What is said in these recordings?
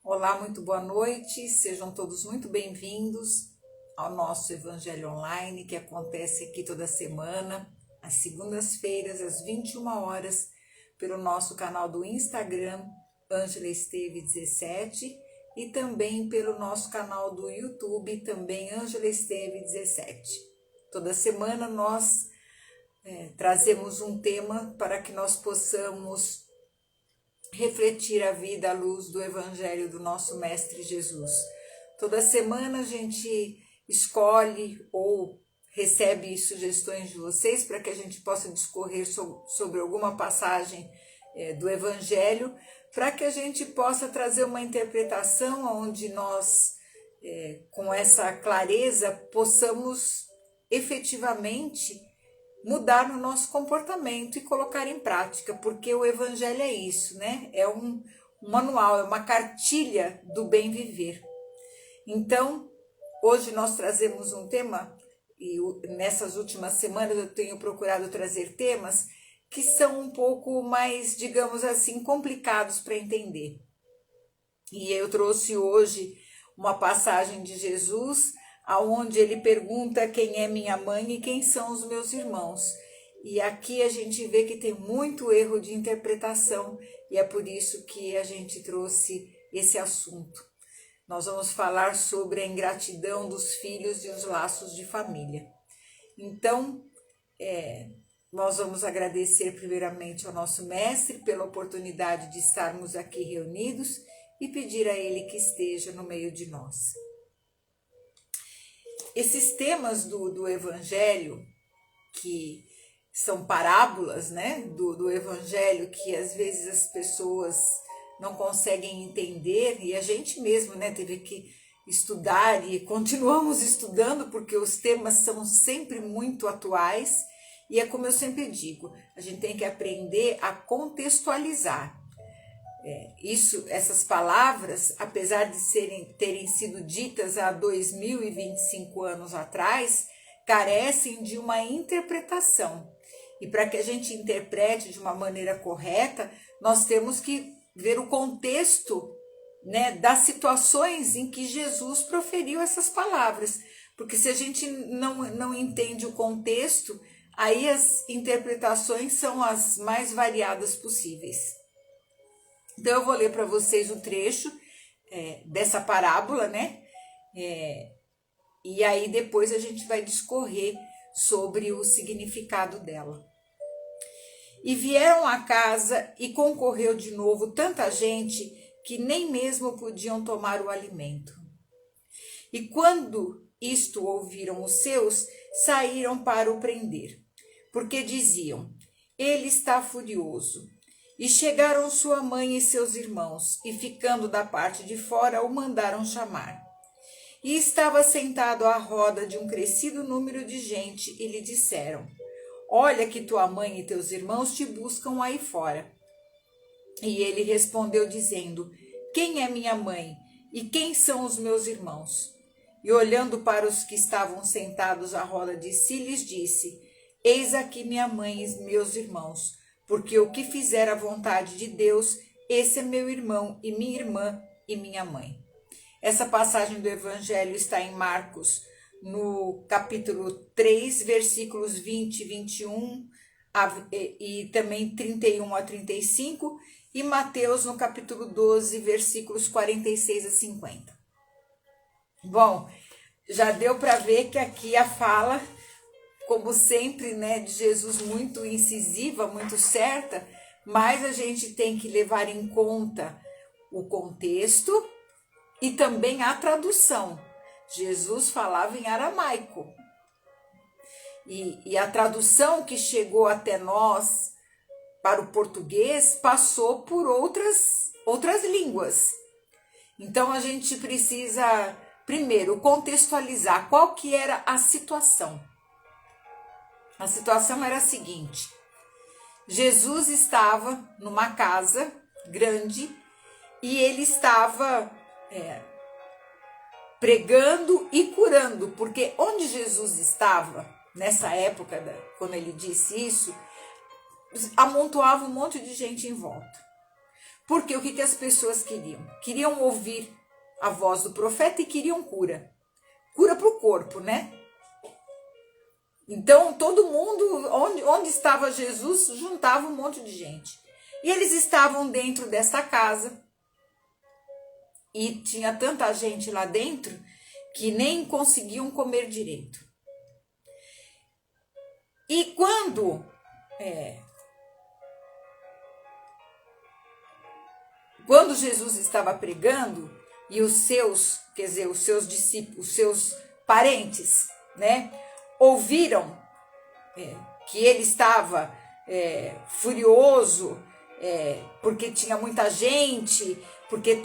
Olá, muito boa noite, sejam todos muito bem-vindos ao nosso Evangelho Online, que acontece aqui toda semana, às segundas-feiras, às 21 horas, pelo nosso canal do Instagram, Ângela Esteve 17, e também pelo nosso canal do YouTube, também Ângela Esteve 17. Toda semana nós trazemos um tema para que nós possamos refletir a vida à luz do Evangelho do nosso Mestre Jesus. Toda semana a gente escolhe ou recebe sugestões de vocês para que a gente possa discorrer sobre alguma passagem do Evangelho, para que a gente possa trazer uma interpretação onde nós, com essa clareza, possamos efetivamente mudar no nosso comportamento e colocar em prática, porque o Evangelho é isso, né? É um manual, é uma cartilha do bem viver. Então, hoje nós trazemos um tema, e nessas últimas semanas eu tenho procurado trazer temas que são um pouco mais, digamos assim, complicados para entender. E eu trouxe hoje uma passagem de Jesus, aonde ele pergunta quem é minha mãe e quem são os meus irmãos. E aqui a gente vê que tem muito erro de interpretação, e é por isso que a gente trouxe esse assunto. Nós vamos falar sobre a ingratidão dos filhos e os laços de família. Então, nós vamos agradecer primeiramente ao nosso mestre pela oportunidade de estarmos aqui reunidos e pedir a ele que esteja no meio de nós. Esses temas do Evangelho, que são parábolas, né, do Evangelho, que às vezes as pessoas não conseguem entender, e a gente mesmo, né, teve que estudar e continuamos estudando, porque os temas são sempre muito atuais, e é como eu sempre digo, a gente tem que aprender a contextualizar. Essas palavras, apesar de terem sido ditas há 2025 anos atrás, carecem de uma interpretação. E para que a gente interprete de uma maneira correta, nós temos que ver o contexto, né, das situações em que Jesus proferiu essas palavras. Porque se a gente não entende o contexto, aí as interpretações são as mais variadas possíveis. Então eu vou ler para vocês o trecho dessa parábola, né? E aí depois a gente vai discorrer sobre o significado dela. E vieram à casa e concorreu de novo tanta gente que nem mesmo podiam tomar o alimento. E quando isto ouviram os seus, saíram para o prender, porque diziam: ele está furioso. E chegaram sua mãe e seus irmãos, e ficando da parte de fora, o mandaram chamar. E estava sentado à roda de um crescido número de gente, e lhe disseram: olha que tua mãe e teus irmãos te buscam aí fora. E ele respondeu dizendo: quem é minha mãe? E quem são os meus irmãos? E olhando para os que estavam sentados à roda de si, lhes disse: eis aqui minha mãe e meus irmãos. Porque o que fizer a vontade de Deus, esse é meu irmão e minha irmã e minha mãe. Essa passagem do Evangelho está em Marcos, no capítulo 3, versículos 20 e 21, e também 31 a 35, e Mateus, no capítulo 12, versículos 46 a 50. Bom, já deu para ver que aqui a fala, como sempre, né, de Jesus muito incisiva, muito certa, mas a gente tem que levar em conta o contexto e também a tradução. Jesus falava em aramaico. E a tradução que chegou até nós para o português passou por outras línguas. Então a gente precisa, primeiro, contextualizar qual que era a situação. A situação era a seguinte: Jesus estava numa casa grande e ele estava pregando e curando, porque onde Jesus estava, nessa época, quando ele disse isso, amontoava um monte de gente em volta. Porque o que as pessoas queriam? Queriam ouvir a voz do profeta e queriam cura. Cura para o corpo, né? Então, todo mundo, onde estava Jesus, juntava um monte de gente. E eles estavam dentro dessa casa. E tinha tanta gente lá dentro que nem conseguiam comer direito. E quando Jesus estava pregando e os seus discípulos, os seus parentes, né, ouviram que ele estava furioso, porque tinha muita gente, porque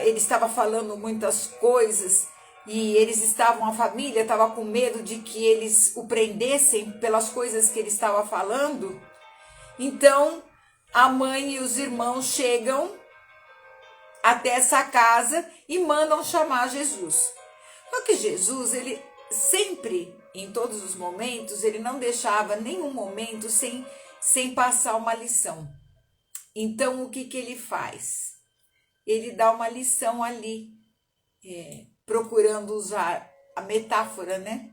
ele estava falando muitas coisas e a família estava com medo de que eles o prendessem pelas coisas que ele estava falando. Então a mãe e os irmãos chegam até essa casa e mandam chamar Jesus. Só que Jesus, ele sempre, em todos os momentos, ele não deixava nenhum momento sem passar uma lição. Então, o que ele faz? Ele dá uma lição ali, procurando usar a metáfora, né?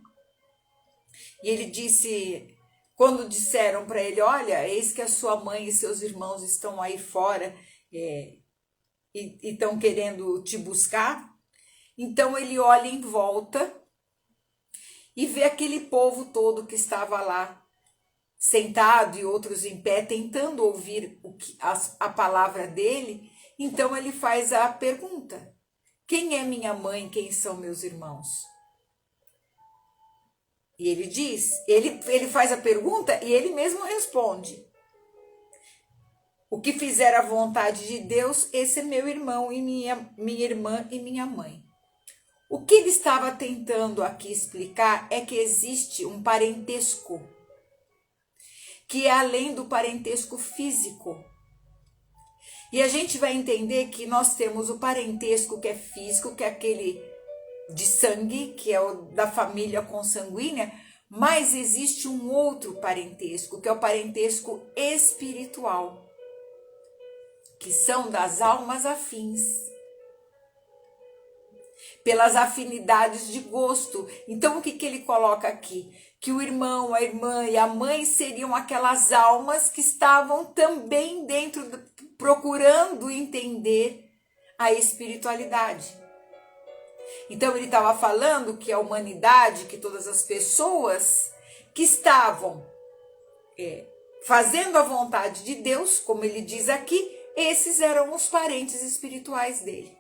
E ele disse, quando disseram para ele, olha, eis que a sua mãe e seus irmãos estão aí fora e estão querendo te buscar. Então ele olha em volta e vê aquele povo todo que estava lá, sentado e outros em pé, tentando ouvir a palavra dele. Então ele faz a pergunta: quem é minha mãe, quem são meus irmãos? E ele diz, ele faz a pergunta e ele mesmo responde: o que fizer a vontade de Deus, esse é meu irmão e minha irmã e minha mãe. O que ele estava tentando aqui explicar é que existe um parentesco que é além do parentesco físico. E a gente vai entender que nós temos o parentesco que é físico, que é aquele de sangue, que é o da família consanguínea, mas existe um outro parentesco, que é o parentesco espiritual, que são das almas afins, pelas afinidades de gosto. Então, o que ele coloca aqui? Que o irmão, a irmã e a mãe seriam aquelas almas que estavam também dentro, procurando entender a espiritualidade. Então, ele estava falando que a humanidade, que todas as pessoas que estavam fazendo a vontade de Deus, como ele diz aqui, esses eram os parentes espirituais dele.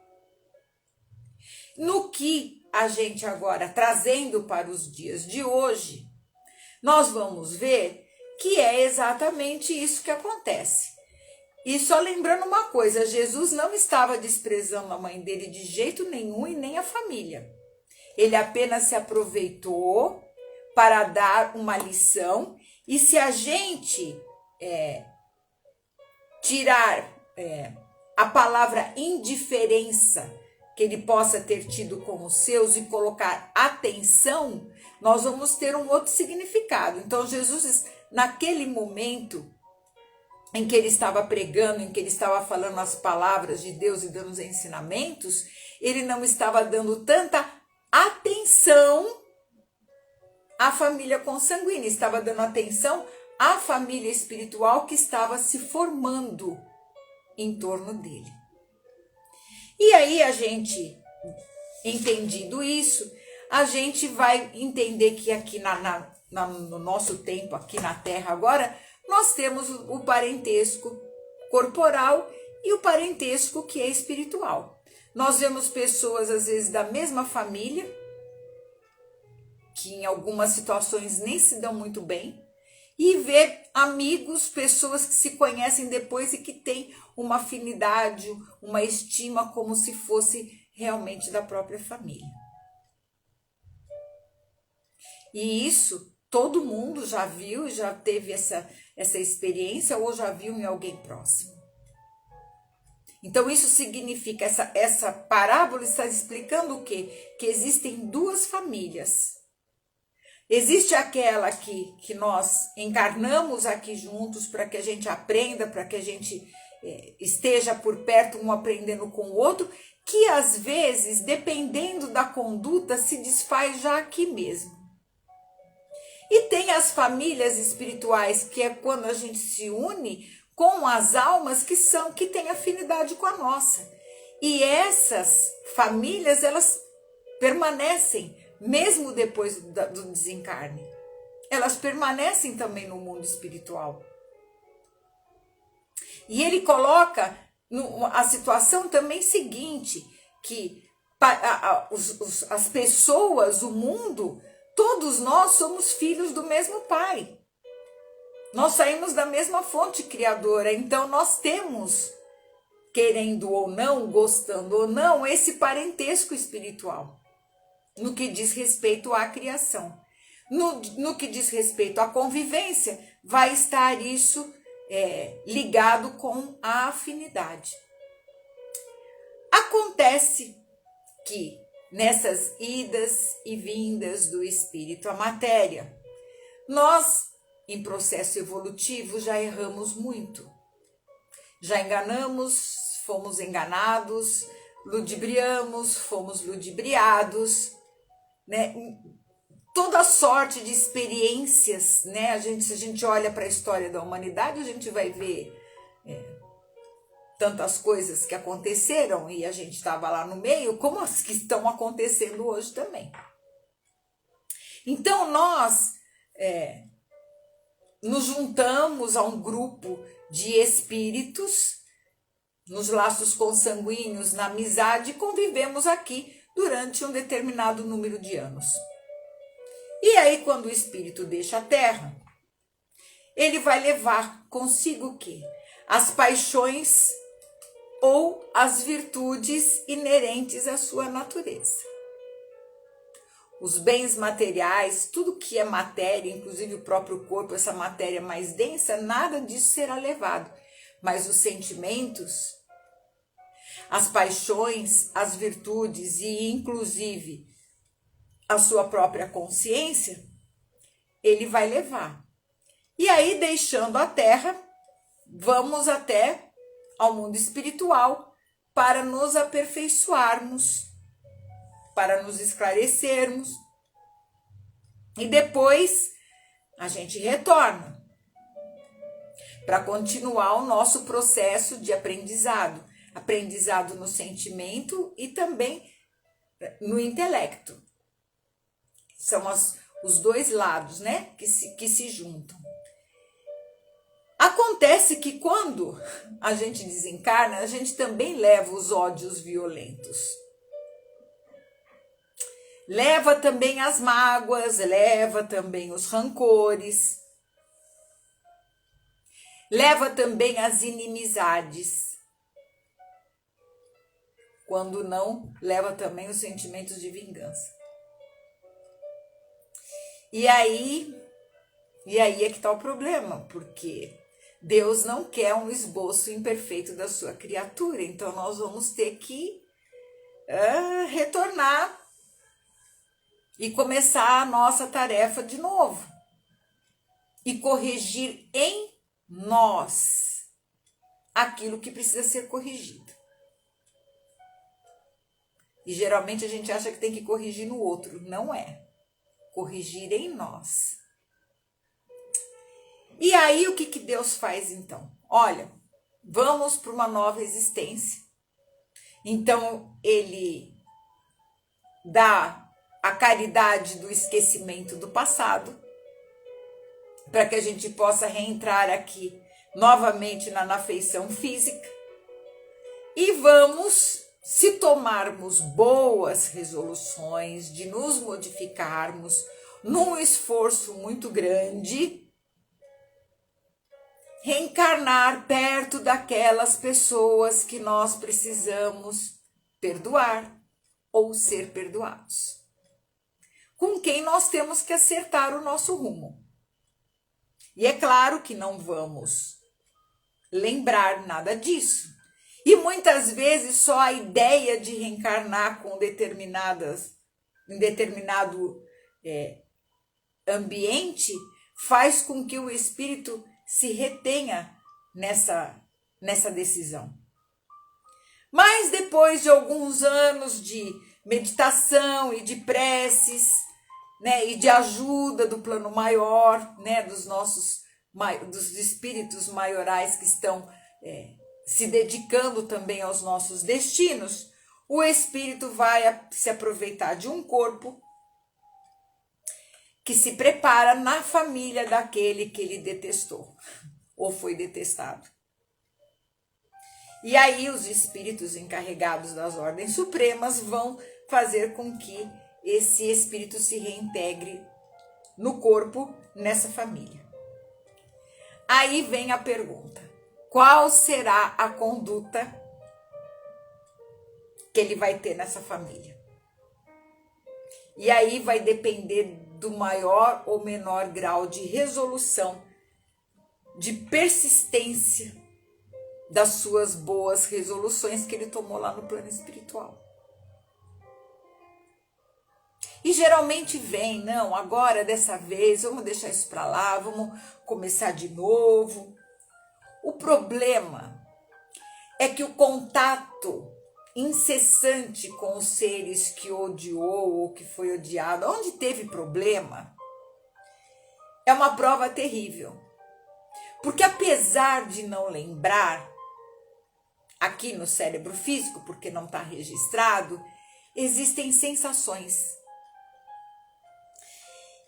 No que a gente agora, trazendo para os dias de hoje, nós vamos ver que é exatamente isso que acontece. E só lembrando uma coisa, Jesus não estava desprezando a mãe dele de jeito nenhum e nem a família. Ele apenas se aproveitou para dar uma lição. E se a gente tirar a palavra indiferença que ele possa ter tido com os seus e colocar atenção, nós vamos ter um outro significado. Então, Jesus, naquele momento em que ele estava pregando, em que ele estava falando as palavras de Deus e dando os ensinamentos, ele não estava dando tanta atenção à família consanguínea, estava dando atenção à família espiritual que estava se formando em torno dele. E aí a gente, entendido isso, a gente vai entender que aqui no nosso tempo, aqui na Terra agora, nós temos o parentesco corporal e o parentesco que é espiritual. Nós vemos pessoas, às vezes, da mesma família, que em algumas situações nem se dão muito bem, e ver amigos, pessoas que se conhecem depois e que têm uma afinidade, uma estima como se fosse realmente da própria família. E isso todo mundo já viu, já teve essa experiência ou já viu em alguém próximo. Então isso significa, essa parábola está explicando o quê? Que existem duas famílias. Existe aquela que nós encarnamos aqui juntos para que a gente aprenda, para que a gente esteja por perto, um aprendendo com o outro, que às vezes, dependendo da conduta, se desfaz já aqui mesmo. E tem as famílias espirituais, que é quando a gente se une com as almas que têm afinidade com a nossa. E essas famílias, elas permanecem, mesmo depois do desencarne. Elas permanecem também no mundo espiritual. E ele coloca a situação também seguinte, que as pessoas, o mundo, todos nós somos filhos do mesmo Pai. Nós saímos da mesma fonte criadora, então nós temos, querendo ou não, gostando ou não, esse parentesco espiritual, no que diz respeito à criação. No que diz respeito à convivência, vai estar isso ligado com a afinidade. Acontece que nessas idas e vindas do espírito à matéria, nós, em processo evolutivo, já erramos muito. Já enganamos, fomos enganados, ludibriamos, fomos ludibriados, né? Toda sorte de experiências, né? Se a gente olha para a história da humanidade, a gente vai ver tantas coisas que aconteceram e a gente estava lá no meio, como as que estão acontecendo hoje também. Então, nós nos juntamos a um grupo de espíritos, nos laços consanguíneos, na amizade, e convivemos aqui durante um determinado número de anos. E aí, quando o espírito deixa a Terra, ele vai levar consigo o quê? As paixões ou as virtudes inerentes à sua natureza. Os bens materiais, tudo que é matéria, inclusive o próprio corpo, essa matéria mais densa, nada disso será levado. Mas os sentimentos, as paixões, as virtudes e inclusive a sua própria consciência, ele vai levar. E aí, deixando a Terra, vamos até ao mundo espiritual para nos aperfeiçoarmos, para nos esclarecermos. E depois a gente retorna para continuar o nosso processo de aprendizado. Aprendizado no sentimento e também no intelecto. São os dois lados, né, que se juntam. Acontece que quando a gente desencarna, a gente também leva os ódios violentos. Leva também as mágoas, leva também os rancores. Leva também as inimizades. Quando não, leva também os sentimentos de vingança. E aí é que está o problema, porque Deus não quer um esboço imperfeito da sua criatura, então nós vamos ter que retornar e começar a nossa tarefa de novo e corrigir em nós aquilo que precisa ser corrigido. E geralmente a gente acha que tem que corrigir no outro, não é. Corrigir em nós. E aí o que Deus faz então? Olha, vamos para uma nova existência. Então ele dá a caridade do esquecimento do passado, para que a gente possa reentrar aqui novamente na afeição física. E vamos, se tomarmos boas resoluções de nos modificarmos num esforço muito grande, reencarnar perto daquelas pessoas que nós precisamos perdoar ou ser perdoados, com quem nós temos que acertar o nosso rumo. E é claro que não vamos lembrar nada disso. E muitas vezes só a ideia de reencarnar com em determinado ambiente faz com que o espírito se retenha nessa decisão. Mas depois de alguns anos de meditação e de preces, né, e de ajuda do plano maior, né, dos espíritos maiorais que estão se dedicando também aos nossos destinos, o espírito vai se aproveitar de um corpo que se prepara na família daquele que ele detestou ou foi detestado. E aí os espíritos encarregados das ordens supremas vão fazer com que esse espírito se reintegre no corpo, nessa família. Aí vem a pergunta: qual será a conduta que ele vai ter nessa família? E aí vai depender do maior ou menor grau de resolução, de persistência das suas boas resoluções que ele tomou lá no plano espiritual. E geralmente vem, não, agora dessa vez, vamos deixar isso para lá, vamos começar de novo. O problema é que o contato incessante com os seres que odiou ou que foi odiado, onde teve problema, é uma prova terrível. Porque apesar de não lembrar, aqui no cérebro físico, porque não está registrado, existem sensações.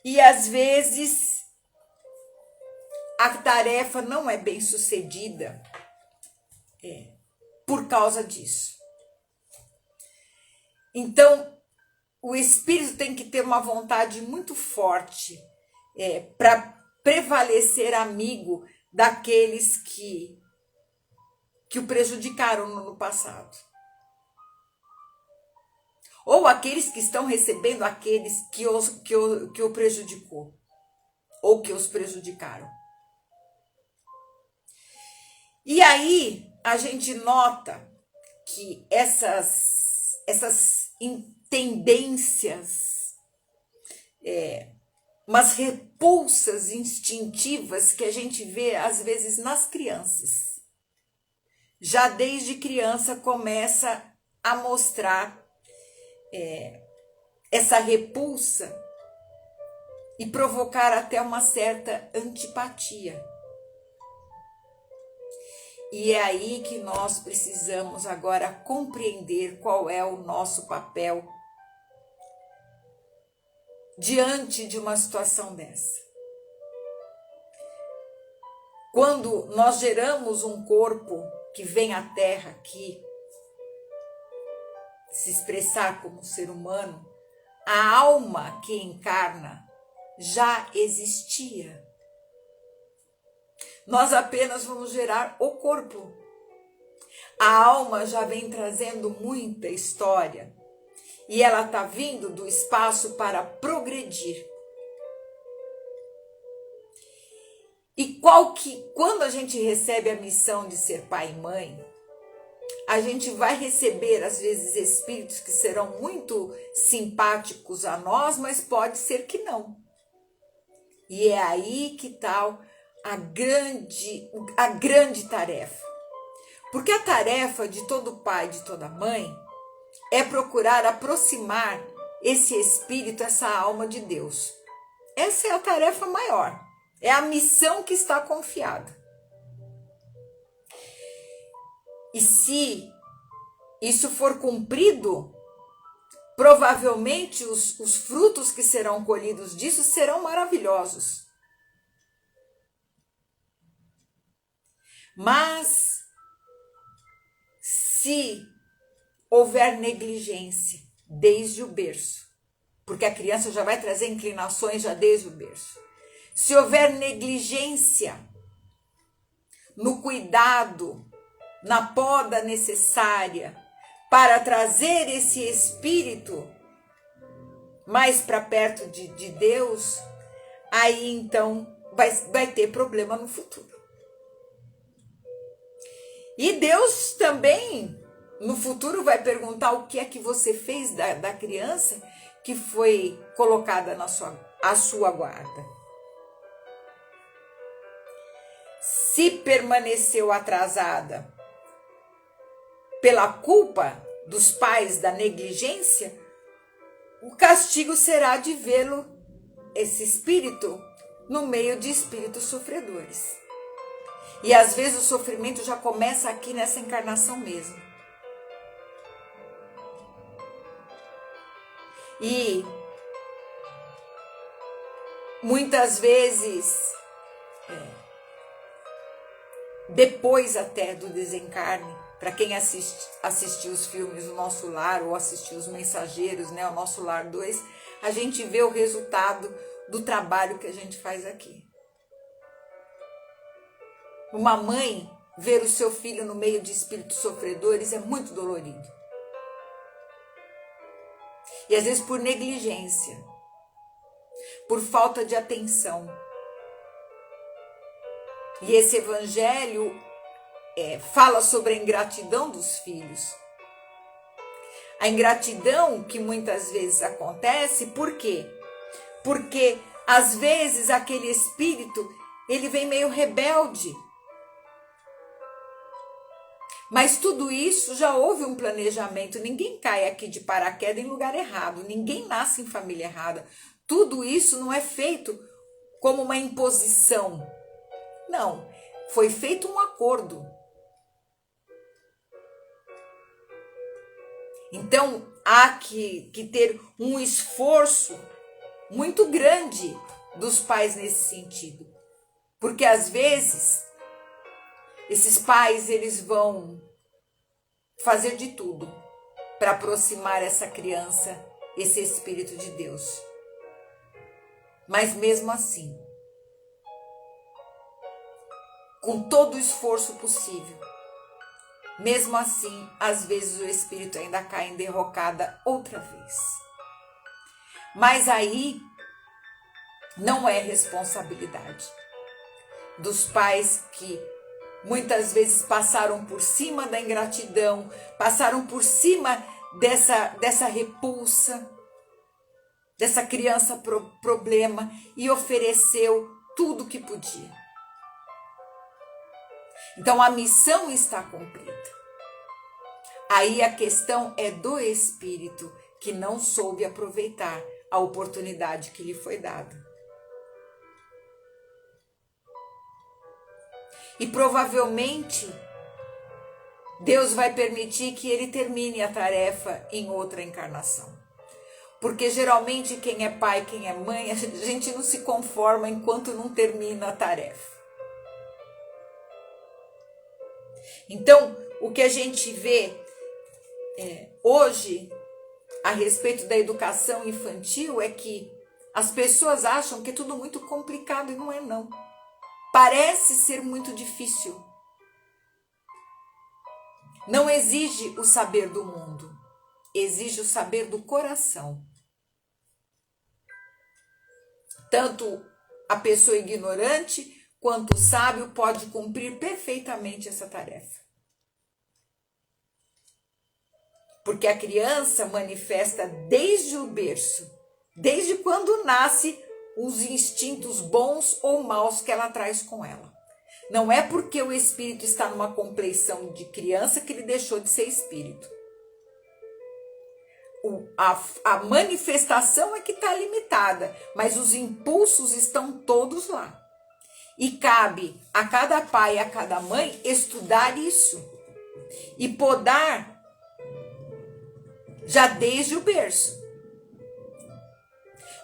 E às vezes a tarefa não é bem sucedida por causa disso. Então, o espírito tem que ter uma vontade muito forte para prevalecer amigo daqueles que o prejudicaram no passado. Ou aqueles que estão recebendo aqueles que o prejudicou, ou que os prejudicaram. E aí a gente nota que essas tendências, umas repulsas instintivas que a gente vê às vezes nas crianças, já desde criança começa a mostrar essa repulsa e provocar até uma certa antipatia. E é aí que nós precisamos agora compreender qual é o nosso papel diante de uma situação dessa. Quando nós geramos um corpo que vem à Terra aqui, se expressar como ser humano, a alma que encarna já existia. Nós apenas vamos gerar o corpo. A alma já vem trazendo muita história e ela está vindo do espaço para progredir. E quando a gente recebe a missão de ser pai e mãe, a gente vai receber, às vezes, espíritos que serão muito simpáticos a nós, mas pode ser que não. E é aí que está a grande tarefa. Porque a tarefa de todo pai, de toda mãe, é procurar aproximar esse espírito, essa alma de Deus. Essa é a tarefa maior. É a missão que está confiada. E se isso for cumprido, provavelmente os frutos que serão colhidos disso serão maravilhosos. Mas, se houver negligência desde o berço, porque a criança já vai trazer inclinações já desde o berço, se houver negligência no cuidado, na poda necessária para trazer esse espírito mais para perto de Deus, aí então vai ter problema no futuro. E Deus também no futuro vai perguntar o que é que você fez da criança que foi colocada à sua guarda. se permaneceu atrasada pela culpa dos pais da negligência, o castigo será de vê-lo, esse espírito, no meio de espíritos sofredores. E às vezes o sofrimento já começa aqui nessa encarnação mesmo. E muitas vezes, depois até do desencarne, para quem assistiu os filmes O Nosso Lar ou assistiu Os Mensageiros, né, O Nosso Lar 2, a gente vê o resultado do trabalho que a gente faz aqui. Uma mãe ver o seu filho no meio de espíritos sofredores é muito dolorido. E às vezes por negligência, por falta de atenção. E esse evangelho fala sobre a ingratidão dos filhos. A ingratidão que muitas vezes acontece, por quê? Porque às vezes aquele espírito, ele vem meio rebelde. Mas tudo isso já houve um planejamento. Ninguém cai aqui de paraquedas em lugar errado. Ninguém nasce em família errada. Tudo isso não é feito como uma imposição. Não, foi feito um acordo. Então, há que ter um esforço muito grande dos pais nesse sentido. Porque às vezes, esses pais, eles vão fazer de tudo para aproximar essa criança, esse Espírito de Deus. Mas mesmo assim, com todo o esforço possível, mesmo assim, às vezes o Espírito ainda cai em derrocada outra vez. Mas aí não é responsabilidade dos pais que muitas vezes passaram por cima da ingratidão, passaram por cima dessa repulsa, dessa criança problema e ofereceu tudo que podia. Então a missão está cumprida. Aí a questão é do espírito que não soube aproveitar a oportunidade que lhe foi dada. E provavelmente Deus vai permitir que ele termine a tarefa em outra encarnação. Porque geralmente quem é pai, quem é mãe, a gente não se conforma enquanto não termina a tarefa. Então, o que a gente vê hoje a respeito da educação infantil é que as pessoas acham que é tudo muito complicado e não é não. Parece ser muito difícil. Não exige o saber do mundo, exige o saber do coração. Tanto a pessoa ignorante quanto o sábio pode cumprir perfeitamente essa tarefa. Porque a criança manifesta desde o berço, desde quando nasce, os instintos bons ou maus que ela traz com ela. Não é porque o espírito está numa compleição de criança que ele deixou de ser espírito. A manifestação é que está limitada, mas os impulsos estão todos lá. E cabe a cada pai e a cada mãe estudar isso e podar já desde o berço.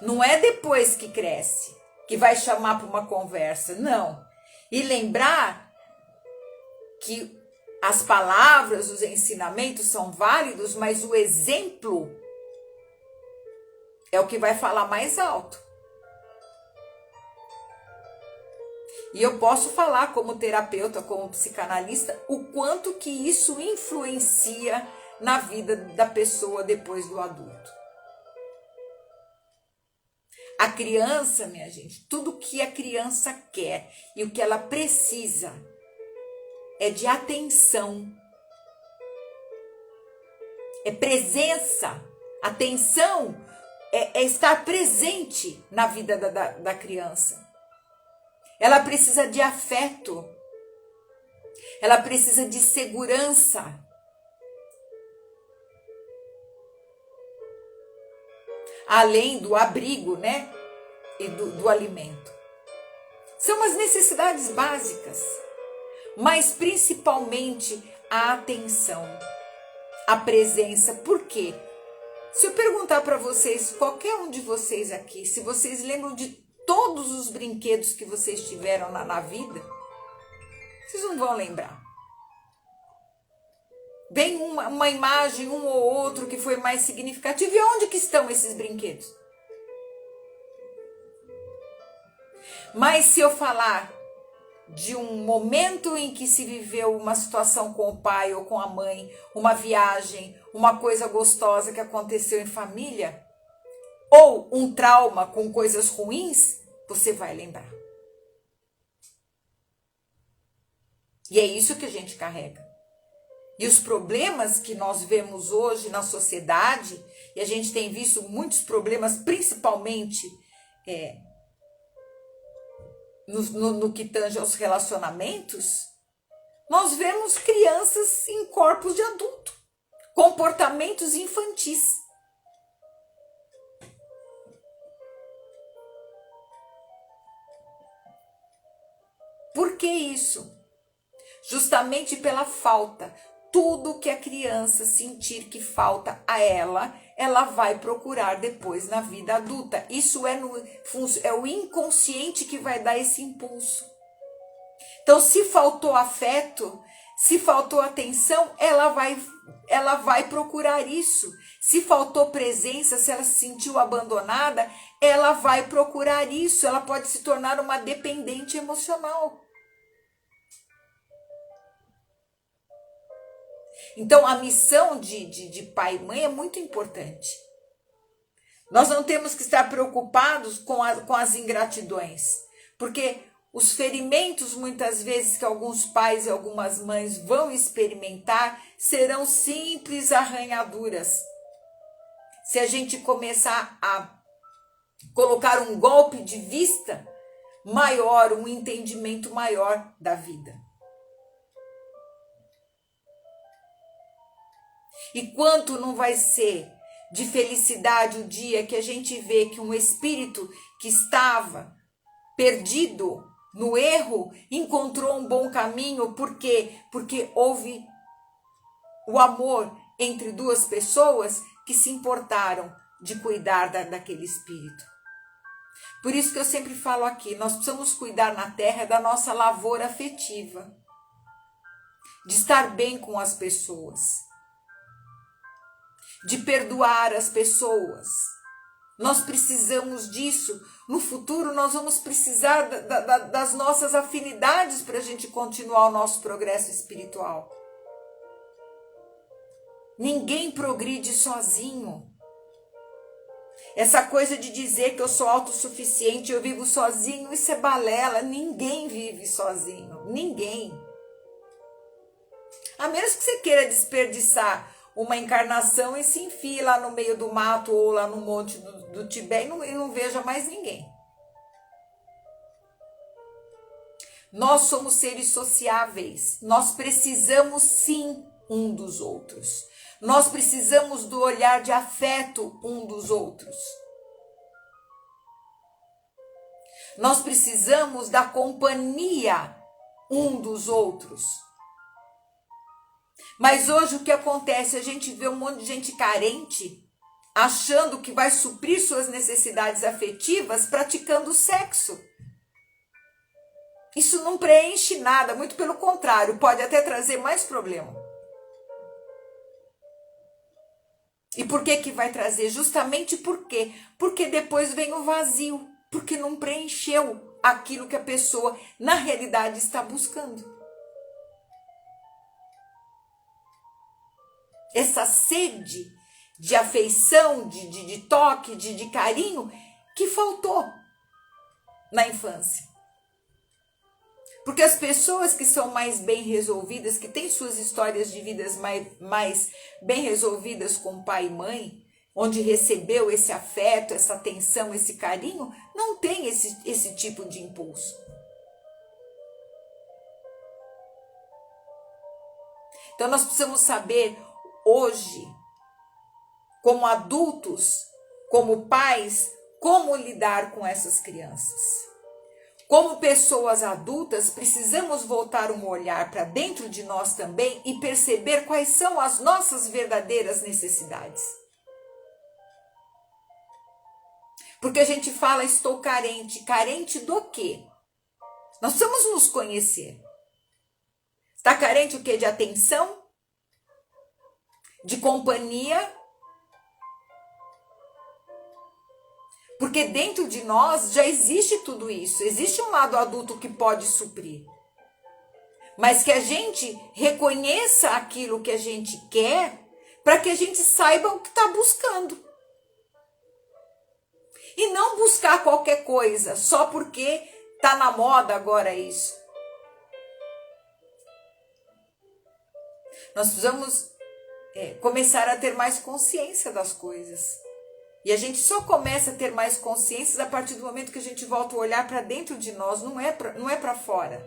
Não é depois que cresce, que vai chamar para uma conversa, não. E lembrar que as palavras, os ensinamentos são válidos, mas o exemplo é o que vai falar mais alto. E eu posso falar como terapeuta, como psicanalista, o quanto que isso influencia na vida da pessoa depois do adulto. A criança, minha gente, tudo que a criança quer e o que ela precisa é de atenção. É presença. Atenção é estar presente na vida da criança. Ela precisa de afeto. ela precisa de segurança. Além do abrigo, né? E do alimento. São as necessidades básicas, mas principalmente a atenção, a presença. Por quê? Se eu perguntar para vocês, qualquer um de vocês aqui, se vocês lembram de todos os brinquedos que vocês tiveram na vida, vocês não vão lembrar. Vem uma imagem, um ou outro que foi mais significativo. E onde que estão esses brinquedos? Mas se eu falar de um momento em que se viveu uma situação com o pai ou com a mãe, uma viagem, uma coisa gostosa que aconteceu em família, ou um trauma com coisas ruins, você vai lembrar. E é isso que a gente carrega. E os problemas que nós vemos hoje na sociedade, e a gente tem visto muitos problemas, principalmente no que tange aos relacionamentos, nós vemos crianças em corpos de adulto, comportamentos infantis. Por que isso? Justamente pela falta. Tudo que a criança sentir que falta a ela, ela vai procurar depois na vida adulta. Isso é o inconsciente que vai dar esse impulso. Então, se faltou afeto, se faltou atenção, ela vai procurar isso. Se faltou presença, se ela se sentiu abandonada, ela vai procurar isso. Ela pode se tornar uma dependente emocional. Então, a missão de pai e mãe é muito importante. Nós não temos que estar preocupados com as ingratidões, porque os ferimentos, muitas vezes, que alguns pais e algumas mães vão experimentar, serão simples arranhaduras. Se a gente começar a colocar um golpe de vista maior, um entendimento maior da vida. E quanto não vai ser de felicidade o dia que a gente vê que um espírito que estava perdido no erro encontrou um bom caminho. Por quê? Porque houve o amor entre duas pessoas que se importaram de cuidar daquele espírito. Por isso que eu sempre falo aqui, nós precisamos cuidar na terra da nossa lavoura afetiva, de estar bem com as pessoas, de perdoar as pessoas. Nós precisamos disso. No futuro nós vamos precisar das nossas afinidades para a gente continuar o nosso progresso espiritual. Ninguém progride sozinho. Essa coisa de dizer que eu sou autossuficiente, eu vivo sozinho, isso é balela. Ninguém vive sozinho. Ninguém. A menos que você queira desperdiçar uma encarnação e se enfie lá no meio do mato ou lá no monte do Tibete e não veja mais ninguém. Nós somos seres sociáveis. Nós precisamos sim um dos outros. Nós precisamos do olhar de afeto um dos outros. Nós precisamos da companhia um dos outros. Mas hoje o que acontece? A gente vê um monte de gente carente, achando que vai suprir suas necessidades afetivas praticando sexo. Isso não preenche nada, muito pelo contrário, pode até trazer mais problema. E por que vai trazer? Justamente por quê? Porque depois vem o vazio, porque não preencheu aquilo que a pessoa na realidade está buscando. Essa sede de afeição, de toque, de carinho que faltou na infância. Porque as pessoas que são mais bem resolvidas, que têm suas histórias de vidas mais bem resolvidas com pai e mãe, onde recebeu esse afeto, essa atenção, esse carinho, não tem esse tipo de impulso. Então nós precisamos saber hoje, como adultos, como pais, como lidar com essas crianças. Como pessoas adultas, precisamos voltar um olhar para dentro de nós também e perceber quais são as nossas verdadeiras necessidades. Porque a gente fala, estou carente. Carente do quê? Nós precisamos nos conhecer. Está carente o quê? De atenção? De companhia? Porque dentro de nós já existe tudo isso. Existe um lado adulto que pode suprir. Mas que a gente reconheça aquilo que a gente quer para que a gente saiba o que está buscando. E não buscar qualquer coisa só porque está na moda agora isso. Nós precisamos começar a ter mais consciência das coisas. E a gente só começa a ter mais consciência a partir do momento que a gente volta a olhar para dentro de nós, não é para fora.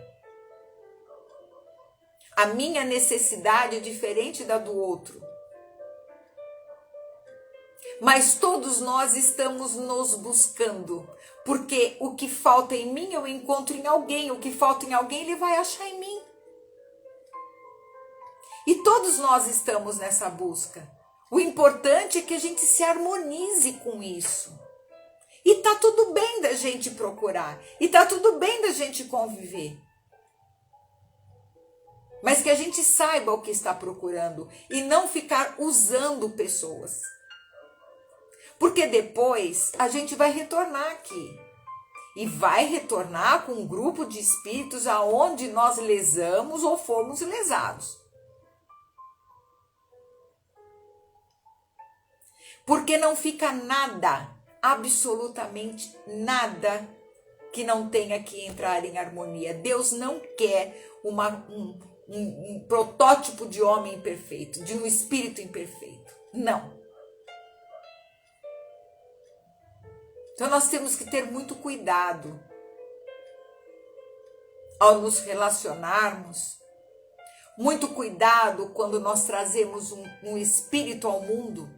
A minha necessidade é diferente da do outro. Mas todos nós estamos nos buscando, porque o que falta em mim eu encontro em alguém, o que falta em alguém ele vai achar em mim. E todos nós estamos nessa busca. O importante é que a gente se harmonize com isso. E tá tudo bem da gente procurar. E tá tudo bem da gente conviver. Mas que a gente saiba o que está procurando e não ficar usando pessoas. Porque depois a gente vai retornar aqui. E vai retornar com um grupo de espíritos aonde nós lesamos ou fomos lesados. Porque não fica nada, absolutamente nada, que não tenha que entrar em harmonia. Deus não quer um protótipo de homem imperfeito, de um espírito imperfeito. Não. Então nós temos que ter muito cuidado ao nos relacionarmos. Muito cuidado quando nós trazemos um espírito ao mundo.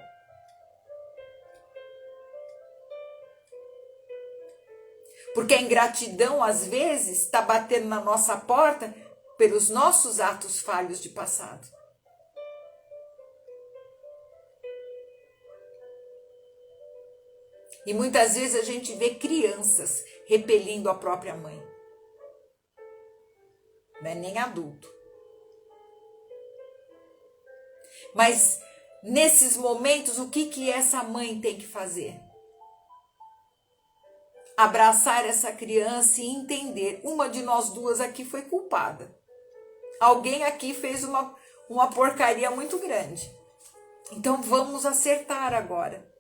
Porque a ingratidão, às vezes, está batendo na nossa porta pelos nossos atos falhos de passado. E muitas vezes a gente vê crianças repelindo a própria mãe. Não é nem adulto. Mas, nesses momentos, o que essa mãe tem que fazer? Abraçar essa criança e entender, uma de nós duas aqui foi culpada. Alguém aqui fez uma porcaria muito grande. Então vamos acertar agora.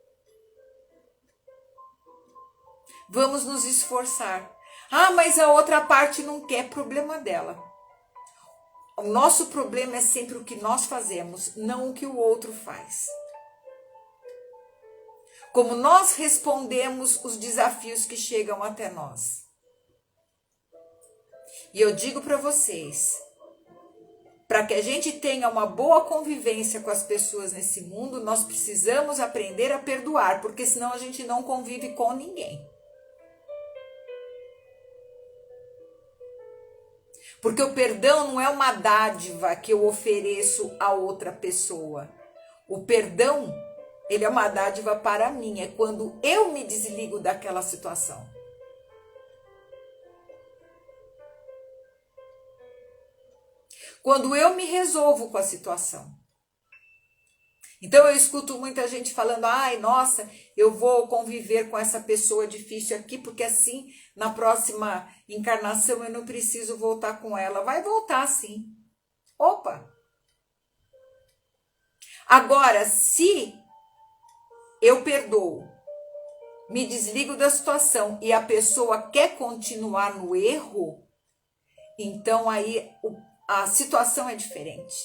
Vamos nos esforçar. Ah, mas a outra parte não quer, problema dela. O nosso problema é sempre o que nós fazemos, não o que o outro faz. Como nós respondemos os desafios que chegam até nós. E eu digo para vocês, para que a gente tenha uma boa convivência com as pessoas nesse mundo, nós precisamos aprender a perdoar, porque senão a gente não convive com ninguém. Porque o perdão não é uma dádiva que eu ofereço a outra pessoa. O perdão, ele é uma dádiva para mim, é quando eu me desligo daquela situação. Quando eu me resolvo com a situação. Então eu escuto muita gente falando, ai, nossa, eu vou conviver com essa pessoa difícil aqui, porque assim, na próxima encarnação eu não preciso voltar com ela. Vai voltar sim. Opa! Agora, se eu perdoo, me desligo da situação e a pessoa quer continuar no erro, então aí a situação é diferente.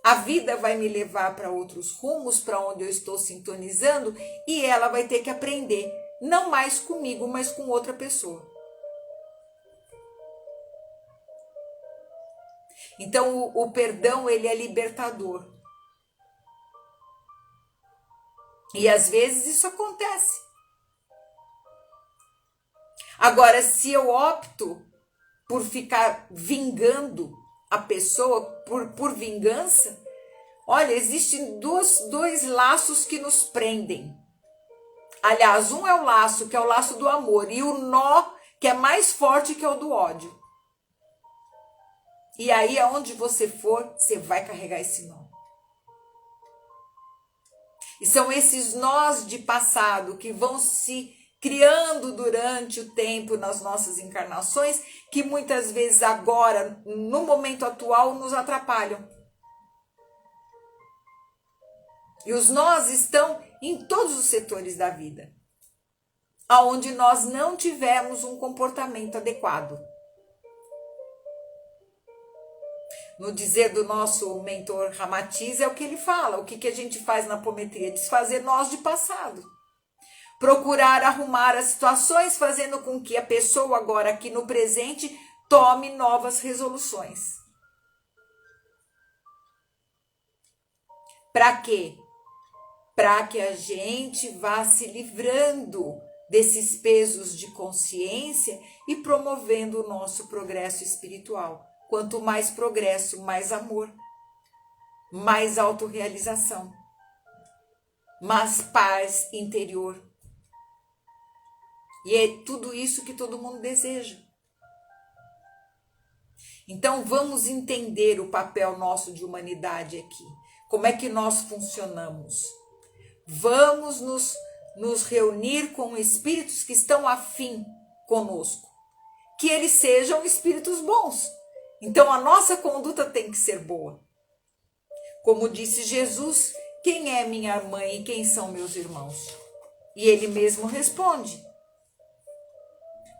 A vida vai me levar para outros rumos, para onde eu estou sintonizando, e ela vai ter que aprender, não mais comigo, mas com outra pessoa. Então o perdão, ele é libertador. E às vezes isso acontece. Agora, se eu opto por ficar vingando a pessoa por vingança, olha, existem dois laços que nos prendem. Aliás, um é o laço, que é o laço do amor, e o nó, que é mais forte, que é o do ódio. E aí, aonde você for, você vai carregar esse nó. E são esses nós de passado que vão se criando durante o tempo nas nossas encarnações, que muitas vezes agora, no momento atual, nos atrapalham. E os nós estão em todos os setores da vida, aonde nós não tivemos um comportamento adequado. No dizer do nosso mentor Ramatiz, é o que ele fala, o que a gente faz na apometria? Desfazer nós de passado. Procurar arrumar as situações, fazendo com que a pessoa agora aqui no presente tome novas resoluções. Para quê? Para que a gente vá se livrando desses pesos de consciência e promovendo o nosso progresso espiritual. Quanto mais progresso, mais amor, mais autorrealização, mais paz interior. E é tudo isso que todo mundo deseja. Então vamos entender o papel nosso de humanidade aqui. Como é que nós funcionamos? Vamos nos reunir com espíritos que estão afim conosco. Que eles sejam espíritos bons. Então a nossa conduta tem que ser boa. Como disse Jesus, quem é minha mãe e quem são meus irmãos? E ele mesmo responde.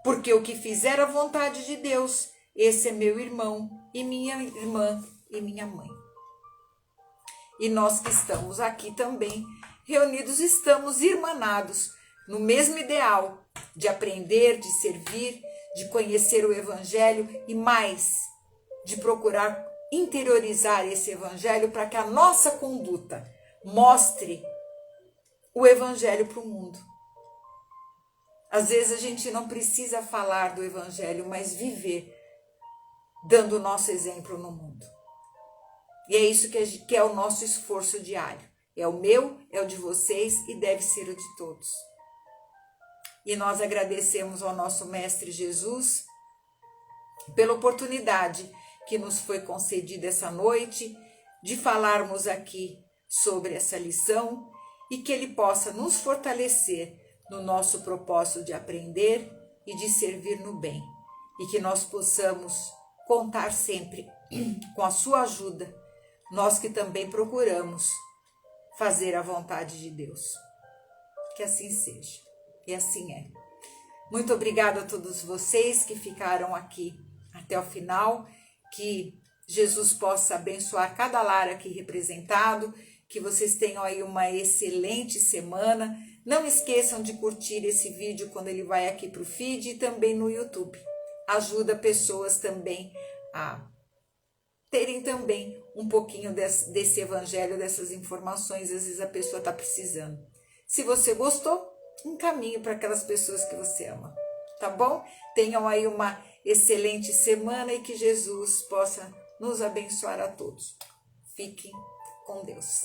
Porque o que fizer a vontade de Deus, esse é meu irmão e minha irmã e minha mãe. E nós que estamos aqui também reunidos, estamos irmanados no mesmo ideal de aprender, de servir, de conhecer o Evangelho e mais, de procurar interiorizar esse Evangelho para que a nossa conduta mostre o Evangelho para o mundo. Às vezes a gente não precisa falar do Evangelho, mas viver, dando o nosso exemplo no mundo. E é isso que é o nosso esforço diário. É o meu, é o de vocês e deve ser o de todos. E nós agradecemos ao nosso Mestre Jesus pela oportunidade que nos foi concedida essa noite de falarmos aqui sobre essa lição e que Ele possa nos fortalecer no nosso propósito de aprender e de servir no bem. E que nós possamos contar sempre com a sua ajuda, nós que também procuramos fazer a vontade de Deus. Que assim seja. E assim é. Muito obrigada a todos vocês que ficaram aqui até o final. Que Jesus possa abençoar cada lar aqui representado. Que vocês tenham aí uma excelente semana. Não esqueçam de curtir esse vídeo quando ele vai aqui para o feed e também no YouTube. Ajuda pessoas também a terem também um pouquinho desse evangelho, dessas informações, às vezes a pessoa está precisando. Se você gostou, encaminhe para aquelas pessoas que você ama, tá bom? Tenham aí uma excelente semana e que Jesus possa nos abençoar a todos. Fiquem com Deus.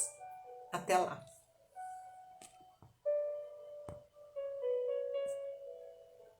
Até lá.